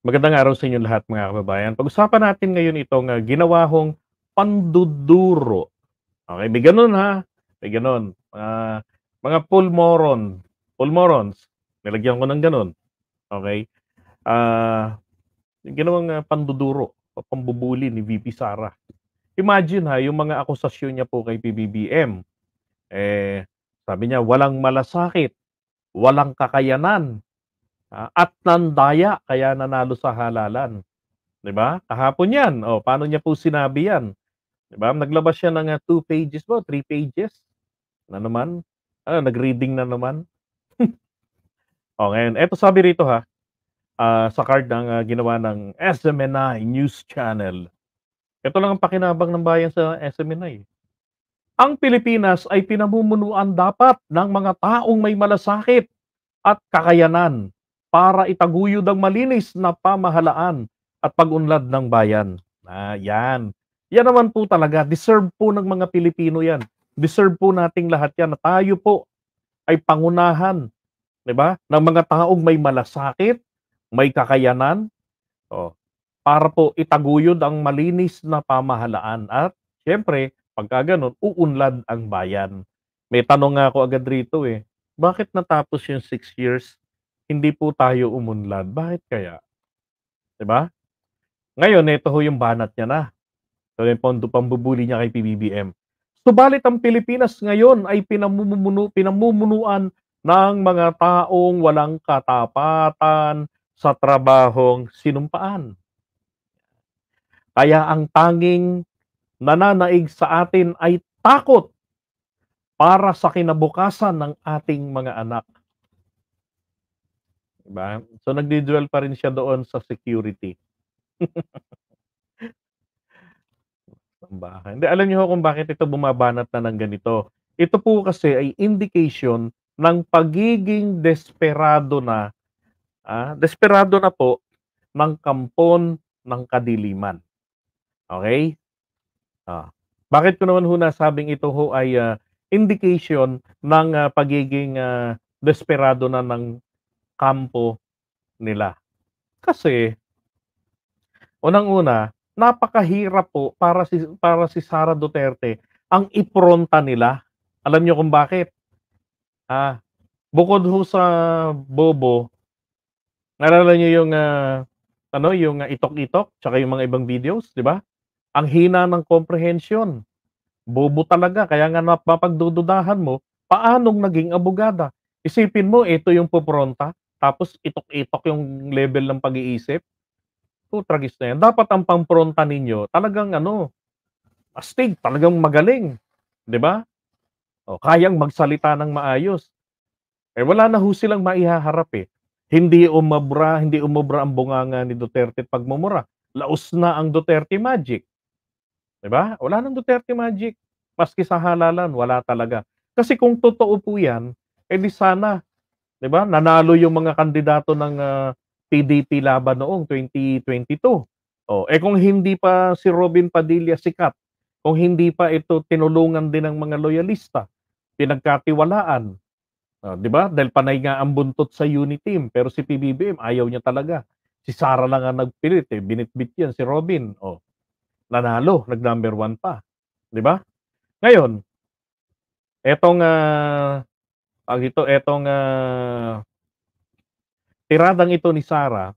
Magandang araw sa inyo lahat mga kababayan. Pag-usapan natin ngayon itong, ginawa hong panduduro. Okey, may gano'n ha, may gano'n. Mga pulmorons, nilagyan ko ng gano'n, okey? Yung ginawang, panduduro o pambubully ni VP Sara. Imagine ha, yung mga akusasyon niya po kay PBBM, eh, sabi niya walang malasakit, walang kakayanan, at nandaya kaya nanalo sa halalan. 'Di ba? Kahapon 'yan, oh, paano niya po sinabi yan, 'di ba? Naglabas siya ng, 2 pages ba, 3 pages na naman. Nag-reading na naman. Oh, ngayon eto sabi rito ha, sa card ng, ginawa ng SMNI News Channel. Ito lang ang pakinabang ng bayan sa SMNI. Ang Pilipinas ay pinamumunuan dapat ng mga taong may malasakit at kakayanan para itaguyod ang malinis na pamahalaan at pag-unlad ng bayan. Yan. Yan naman po talaga, deserve po ng mga Pilipino yan. Deserve po nating lahat yan na tayo po ay pangunahan, 'di ba, ng mga taong may malasakit, may kakayanan, oh, para po itaguyod ang malinis na pamahalaan at siyempre pagka gano'n uunlad ang bayan. May tanong nga ako agad rito, eh, bakit natapos yung 6 years, hindi po tayo umunlad, bakit kaya, 'di ba? Ngayon ito ho yung banat niya na, so yung pambubuli niya kay PBBM. Subalit ang Pilipinas ngayon ay pinamumunuan ng mga taong walang katapatan sa trabahong sinumpaan. Kaya ang tanging nananaig sa atin ay takot para sa kinabukasan ng ating mga anak, 'di ba? So nagdi-dwell pa rin siya doon sa security ng bahay. Hindi, alam niyo ho kung bakit ito bumabanat na ng ganito. Ito po kasi ay indication ng pagiging desperado na po ng kampon ng kadiliman, okey? Ah, bakit ko naman ho nasabing ito ho ay, indication ng, pagiging, desperado na ng kampo nila. Kasi unang-una, napakahirap po para si Sara Duterte ang ipronta nila. Alam niyo kung bakit? Ah, bukod ho sa bobo, naalala niyo yung, yung Itok-Itok tsaka yung mga ibang videos, 'di ba? Ang hina ng comprehension. Bobo talaga kaya nga mapagdududahan mo, paanong naging abogada? Isipin mo ito yung popronta, tapos itok-itok yung level ng pag-iisip, putragis na yan. Dapat ang pampronta ninyo talagang astig, talagang magaling, 'di ba? O kayang magsalita ng maayos. Eh, wala na ho silang maihaharap, eh. Hindi umubra ang bunganga ni Duterte at pagmumura. Laos na ang Duterte magic. 'Di ba? Wala ng Duterte magic. Maski sa halalan, wala talaga. Kasi kung totoo po 'yan, eh di sana, 'di ba, nanalo yung mga kandidato ng, PDP laban noong 2022. Oh, eh kung hindi pa si Robin Padilla sikat, kung hindi pa ito tinulungan din ng mga loyalista, pinagkatiwalaan, 'di ba? Dahil panay nga ang buntot sa Uniteam, pero si PBBM ayaw niya talaga. Si Sara lang ang nagpilit, eh, binitbit 'yan si Robin, oh, nanalo, nag-number 1 pa, 'di ba? Ngayon, etong, tawag dito, etong, tiradang ito ni Sara,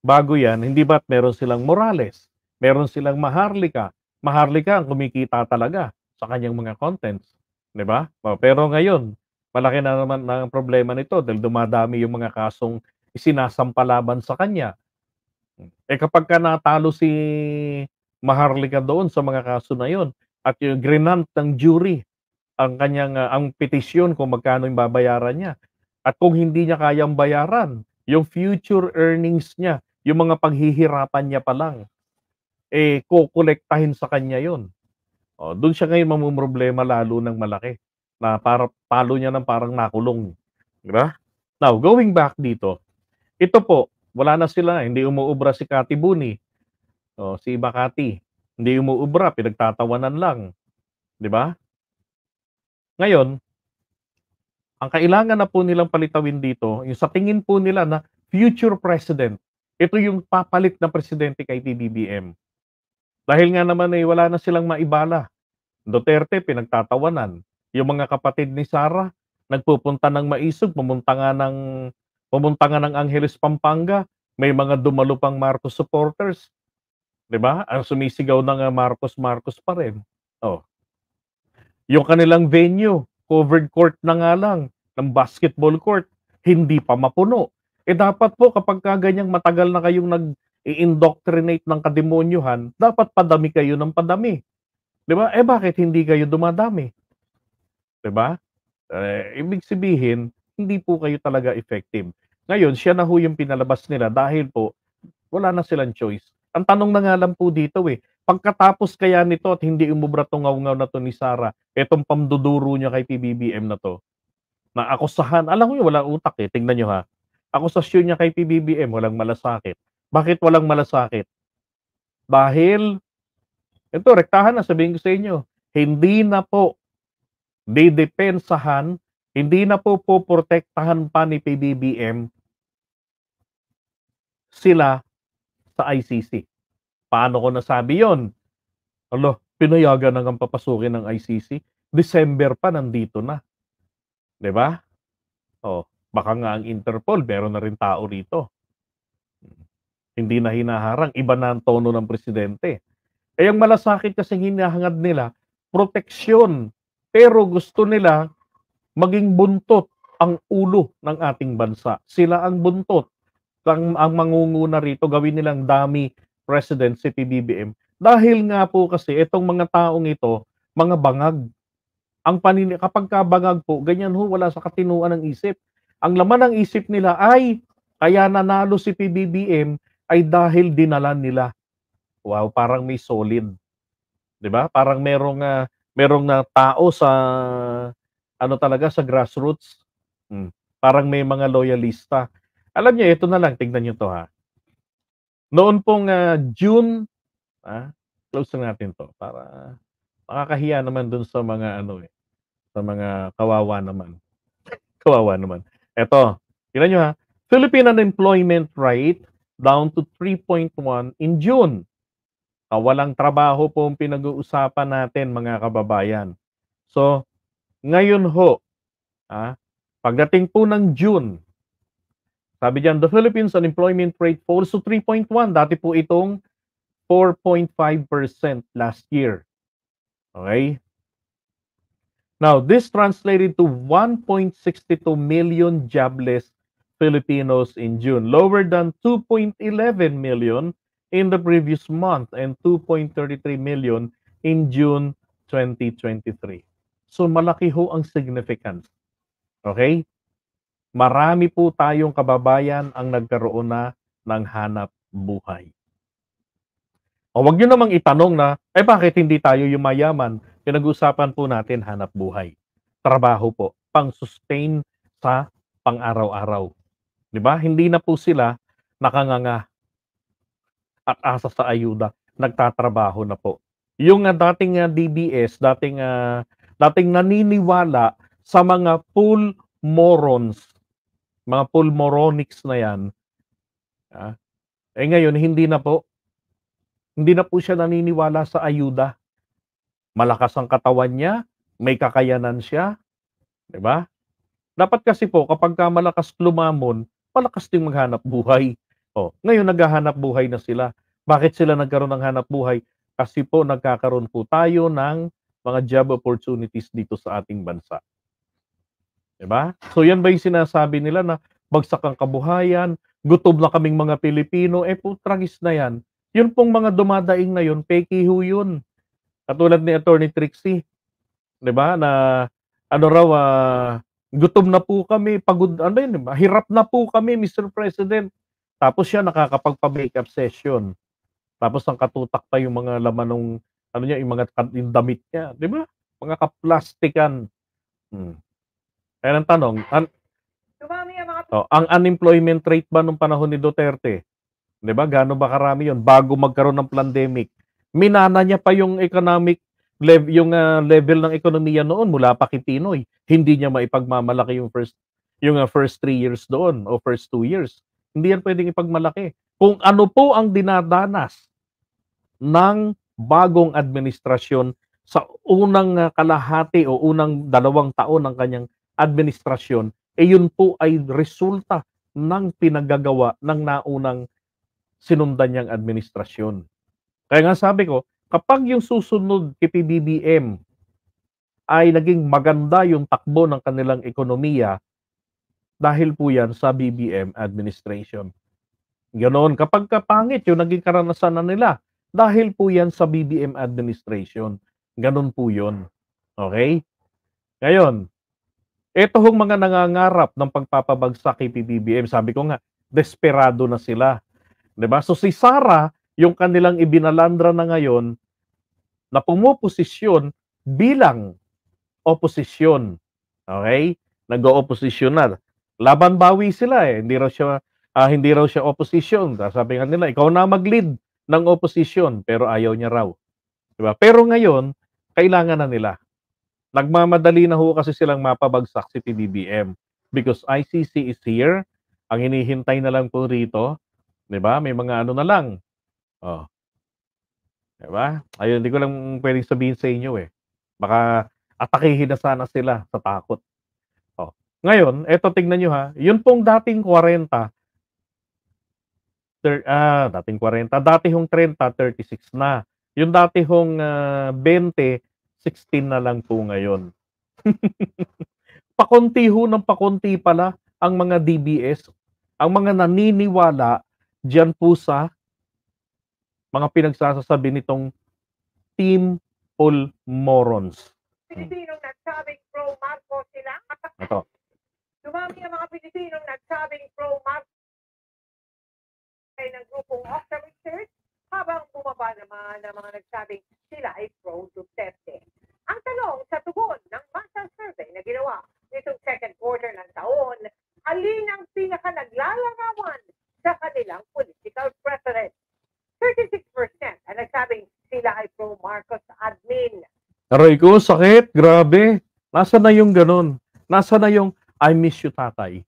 bago 'yan, hindi ba't meron silang Morales, meron silang Maharlika. Maharlika ang kumikita talaga sa kanyang mga contents, 'di ba? Oh, pero ngayon, malaki na naman ang problema nito dahil dumadami yung mga kasong isinasampa laban sa kanya. Eh, kapagka natalo si Maharlika doon sa mga kaso na yun at yung grinant ng jury ang kanyang, ang petisyon kung magkano yung babayaran niya. At kung hindi niya kayang bayaran, yung future earnings niya, yung mga paghihirapan niya pa lang, eh, kokolektahin sa kanya yun. Oh, dun siya ngayon mamomroblema lalo ng malaki na para talo niya ng parang nakulong, 'di ba? Now, going back dito, ito po, wala na sila, hindi umuubra si Kati Buni, oh, si Makati, hindi umuubra, pinagtatawanan lang, 'di ba? Ngayon, ang kailangan na po nilang palitawin dito, yung sa tingin po nila na future president. Ito yung papalit na presidente kay PBBM. Dahil nga naman, wala na silang maibala. Duterte pinagtatawanan, yung mga kapatid ni Sara nagpupunta ng Maisog, pumunta nga ng Angeles, Pampanga, may mga dumalo pang Marcos supporters, 'di ba? Ang sumisigaw na nga Marcos, Marcos pa rin. Oh, yung kanilang venue, covered court na nga lang ng basketball court, hindi pa mapuno. Dapat po kapagka ganyang matagal na kayong nag-i-indoctrinate ng kademonyuhan, dapat padami kayo ng padami, 'di ba? Bakit hindi kayo dumadami, 'di ba? Ibig sabihin, hindi po kayo talaga effective. Ngayon, siya na ho yung pinalabas nila dahil po wala na silang choice. Ang tanong na nga lang po dito pagkatapos kaya nito at hindi umubra 'tong ngaw-ngaw na 'to ni Sara, etong pamduduro niya kay PBBM na 'to, na akusahan, alam niyo walang utak, tingnan niyo ha. Akusasyon niya kay PBBM walang malasakit. Bakit walang malasakit? Dahil ito rektahan na, sabihin ko sa inyo, hindi na po didepensahan, hindi na po poprotektahan pa ni PBBM sila sa ICC. Paano ko nasabi yon? Pinayagan na ngang papasukin ng ICC, December pa nandito na, 'di ba? Oh, baka nga ang Interpol meron na rin tao rito. Hindi na hinaharang, iba na ang tono ng presidente. Ang malasakit kasing hinahangad nila, proteksyon. Pero gusto nila maging buntot ang ulo ng ating bansa. Sila ang buntot. Ang mangunguna rito, gawin nilang dummy president si PBBM. Dahil nga po kasi itong mga taong ito, mga bangag. Kapag bangag po, ganyan ho, wala sa katinuan ng isip. Ang laman ng isip nila ay, kaya nanalo si PBBM ay dahil dinala nila. Wow, parang may solid. 'Di ba? Parang merong na tao sa ano talaga sa grassroots. Parang may mga loyalista. Alam niyo ito na lang, tingnan niyo 'to ha. Noon pong, June, close na natin 'to para nakakahiya naman dun sa mga sa mga kawawa naman. Kawawa naman. Eto, tingnan niyo ha. Philippine unemployment rate down to 3.1 in June. Walang trabaho po ang pinag-uusapan natin mga kababayan. So, ngayon ho, pagdating po ng June, sabi diyan, the Philippines unemployment rate falls to 3.1. Dati po itong 4.5% last year. Okay? Now, this translated to 1.62 million jobless Filipinos in June, lower than 2.11 million in the previous month and 2.33 million in June 2023. So malaki ho ang significance. Okay? Marami po tayong kababayan ang nagkaroon na ng hanap buhay. Wag niyo namang itanong na, bakit hindi tayo yumayaman? Pinag-usapan po natin hanap buhay. Trabaho po, pang-sustain sa pang-araw-araw. 'Di ba? Hindi na po sila nakanganga at asa sa ayuda, nagtatrabaho na po. Yung dating DBS, dating naniniwala sa mga full morons, mga full moronics na 'yan, ngayon hindi na po. Hindi na po siya naniniwala sa ayuda. Malakas ang katawan niya, may kakayanan siya, 'di ba? Dapat kasi po kapagka malakas lumamon, malakas ding maghanap buhay. Ngayon naghahanap buhay na sila. Bakit sila nagkaroon ng hanap buhay? Kasi po nagkakaroon po tayo ng mga job opportunities dito sa ating bansa. 'Di ba? So yan ba yung sinasabi nila na bagsak ang kabuhayan, gutom na kaming mga Pilipino, putragis na yan. Yun pong mga dumadaing na yun, peke ho yun. Katulad ni Attorney Trixie, 'di ba? Na gutom na po kami, pagod hirap na po kami, Mr. President. Tapos siya nakakapagpa-makeup session. Tapos ang katutak pa yung mga laman nung yung mga yung damit niya, 'di ba? Mga kaplastikan. Kaya ang tanong, ang unemployment rate ba nung panahon ni Duterte? 'Di ba? Gaano ba karami 'yon bago magkaroon ng pandemic? Minana niya pa yung level ng ekonomiya noon mula pa kay Pinoy. Hindi niya maipagmamalaki yung first 3 years doon o first 2 years. Hindi yan pwedeng ipagmalaki. kung ano po ang dinadanas ng bagong administrasyon sa unang kalahati o unang 2 taon ng kanyang administrasyon, yun po ay resulta ng pinagagawa ng naunang sinundan niyang administrasyon. Kaya nga sabi ko, kapag yung susunod kay PBBM ay naging maganda yung takbo ng kanilang ekonomiya, dahil po yan sa BBM administration. Ganoon. Kapag pangit yung naging karanasan na nila, dahil po yan sa BBM administration. Ganon po yun. Okay? Ngayon, eto hong mga nangangarap ng pagpapabagsak kay PBBM, sabi ko nga, desperado na sila. 'Di ba? So si Sara, yung kanilang ibinalandra na ngayon, na pumuposisyon bilang oposisyon. Okay? Nag-ooposisyon na. Laban bawi sila eh. Hindi raw siya opposition. Sabi nga nila, ikaw na mag-lead ng opposition, pero ayaw niya raw. 'Di ba? Pero ngayon, kailangan na nila. Nagmamadali na ho kasi silang mapabagsak si PBBM because ICC is here. Ang hinihintay na lang po rito, 'di ba? May mga ano na lang. Oh, 'di ba? Ayun, hindi ko lang pwedeng sabihin sa inyo eh. Baka atakihin na sana sila sa takot. Oh. Ngayon, eto tingnan niyo ha, yun pong dating 40, dating 40, dati hong 30, 36 na. Yung dati hong 20, 16 na lang po ngayon. Pakonti ho ng pakonti pala ang mga DBS, ang mga naniniwala diyan po sa mga pinagsasasabi nitong Team All Morons. Pilipinong nagsabing pro-Marcos sila. Ito. Dumami ang mga Pilipinong nagsabing pro-Marcos ng grupong Octa Research, habang bumaba naman ang mga nagsabing sila ay pro-Duterte. Ang tanong sa tugon ng masa survey na ginawa nitong second quarter ng taon, alin ang pinaka-naglalarawan sa kanilang political preference? 36% ang nagsabing sila ay pro-Marcos admin. Aray ko, sakit. Grabe. Nasaan na yung ganun? Nasaan na yung I miss you, tatay?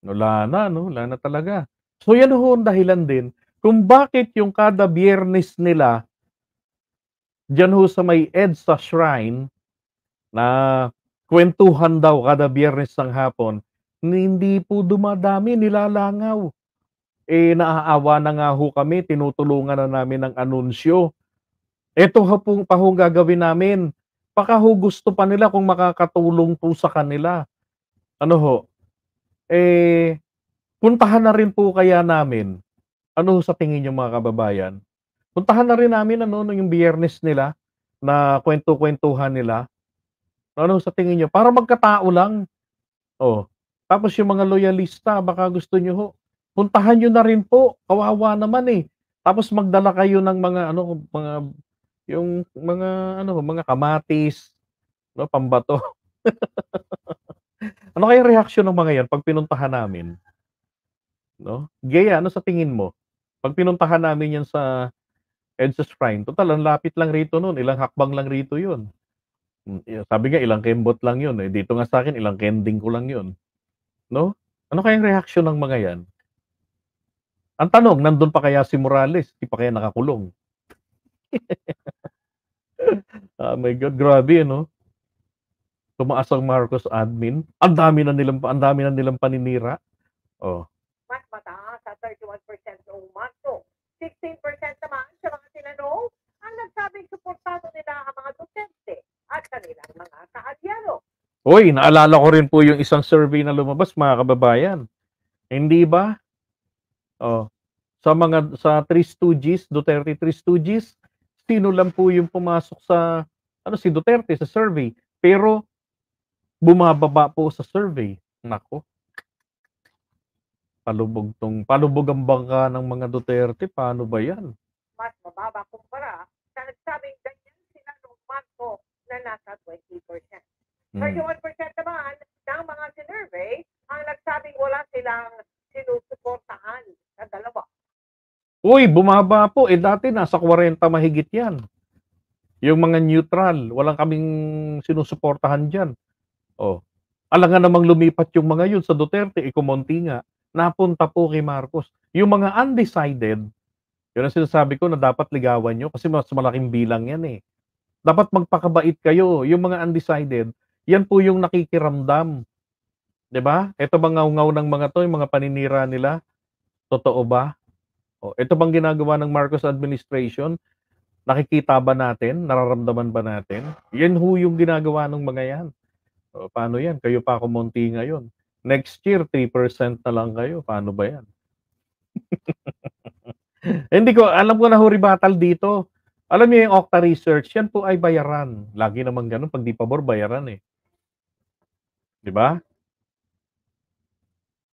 Wala na, no? Wala na talaga. So yan ho ang dahilan din kung bakit yung kada Biyernes nila diyan ho sa may EDSA Shrine na kwentuhan daw kada Biyernes ng hapon, hindi po dumadami, nilalangaw. Naaawa na nga ho kami, tinutulungan na namin ng anunsyo. Eto pa ho gagawin namin. Baka ho gusto pa nila kung makakatulong po sa kanila. Ano ho? Puntahan na rin po kaya namin. Ano sa tingin niyo mga kababayan? Puntahan na rin namin yung Biyernes nila na kwento-kwentuhan nila. Ano sa tingin niyo? Para magkatao lang. Oh. Tapos yung mga loyalista, baka gusto niyo ho. Puntahan niyo na rin po. Kawawa naman eh. Tapos magdala kayo ng mga kamatis, no, pambato. Ano kaya reaksyon ng mga 'yan pag pinuntahan namin? No? Gaya, ano sa tingin mo? Pag pinuntahan namin 'yan sa EDSA Shrine, total ang lapit lang rito no'n, ilang hakbang lang rito 'yun. Sabi nga ilang kembot lang 'yun, dito nga sa akin ilang kending ko lang 'yun, no? Ano kayang reaksyon ng mga 'yan? Ang tanong, nandun pa kaya si Morales? Di pa kaya nakakulong? Oh my God, grabe ano? Tumaas ang Marcos admin. Ang dami na nilang paninira. Oh. Mas mataas sa 31% noong Marso. 16% naman sa mga tinanong ang nagsabing suportado nila ang mga Duterte at kanilang mga kaalyado. Hoy, naalala ko rin po yung isang survey na lumabas, mga kababayan. Hindi ba? Oh. Sa Three Stooges, Duterte Three Stooges, sino lang po yung pumasok sa si Duterte sa survey, pero bumababa po sa survey. Nako. Palubog ang bangka ng mga Duterte, paano ba 'yan? Mas mababa kumpara sa nagsabing ganyan sila noong Marso na nasa 20%. 31% naman ng mga sinurvey ang nagsabing wala silang sinusuportahan sa dalawa. Uy, bumaba po. Dati nasa 40 mahigit yan. Yung mga neutral, walang kaming sinusuportahan dyan. Oh. Alangan namang lumipat yung mga yun sa Duterte, kumonti nga. Napunta po kay Marcos. Yung mga undecided, yun ang sinasabi ko na dapat ligawan nyo kasi mas malaking bilang yan eh. Dapat magpakabait kayo. Yung mga undecided, yan po yung nakikiramdam. 'Di ba? Ito bang ngaw-ngaw ng mga 'to, yung mga paninira nila, totoo ba? O ito bang ginagawa ng Marcos administration, nakikita ba natin, nararamdaman ba natin? Yan ho yung ginagawa ng mga yan. O paano yan, kayo pa kumonti ngayon. Next year 3% na lang kayo, paano ba yan? Hindi ko alam ko na ho rebuttal dito. Alam niyo yung Okta Research, yan po ay bayaran. Lagi naman gano'n 'pag di pabor bayaran, eh, 'di ba?